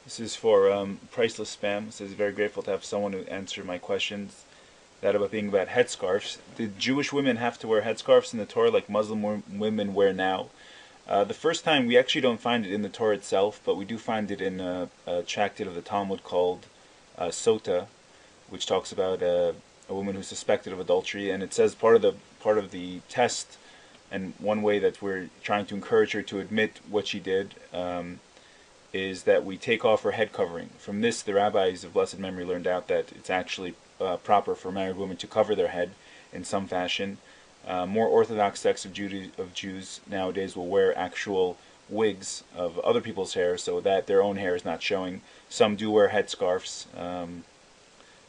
This is for Priceless Spam. It says, very grateful to have someone who answer my questions. That about being about headscarves. Did Jewish women have to wear headscarves in the Torah like Muslim women wear now? The first time, we actually don't find it in the Torah itself, but we do find it in a tractate of the Talmud called Sota, which talks about a woman who's suspected of adultery, and it says part of the test, and one way that we're trying to encourage her to admit what she did, is that we take off her head covering. From this, the rabbis of blessed memory learned out that it's actually proper for married women to cover their head in some fashion. More Orthodox sects of Jews nowadays will wear actual wigs of other people's hair so that their own hair is not showing. Some do wear headscarves,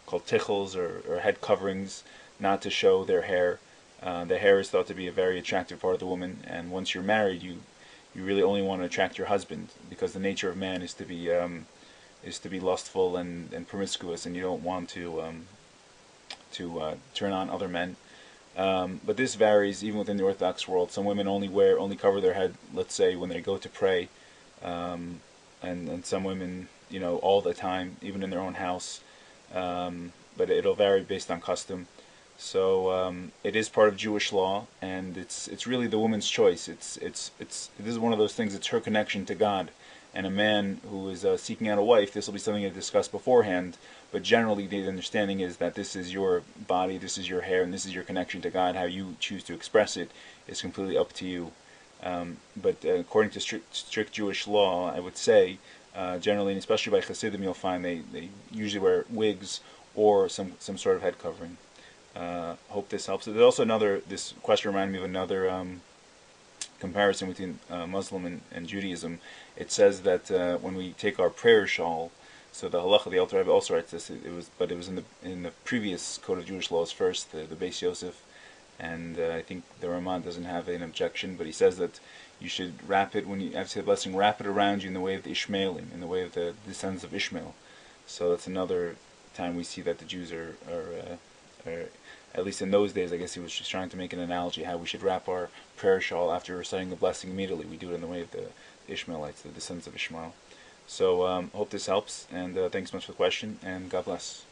called tichels, or head coverings, not to show their hair. The hair is thought to be a very attractive part of the woman, and once you're married, you really only want to attract your husband, because the nature of man is to be lustful and promiscuous, and you don't want to turn on other men. But this varies even within the Orthodox world. Some women only cover their head, let's say, when they go to pray, and some women, all the time, even in their own house. But it'll vary based on custom. So it is part of Jewish law, and it's really the woman's choice. This is one of those things. It's her connection to God, and a man who is seeking out a wife, this will be something to discuss beforehand. But generally, the understanding is that this is your body, this is your hair, and this is your connection to God. How you choose to express it is completely up to you. But according to strict Jewish law, I would say, generally, and especially by Hasidim, you'll find they usually wear wigs or some sort of head covering. Hope this helps. There's also this question reminded me of another comparison between Muslim and Judaism. It says that when we take our prayer shawl, so the halacha, the Alter Rebbe also writes this. It was in the previous code of Jewish laws first, the Beis Yosef, and I think the Raman doesn't have an objection, but he says that you should wrap it when you have to say the blessing. Wrap it around you in the way of the Ishmaelim, in the way of the descendants of Ishmael. So that's another time we see that the Jews are at least in those days, I guess he was just trying to make an analogy how we should wrap our prayer shawl after reciting the blessing immediately. We do it in the way of the Ishmaelites, the descendants of Ishmael. So hope this helps, and thanks so much for the question, and God bless.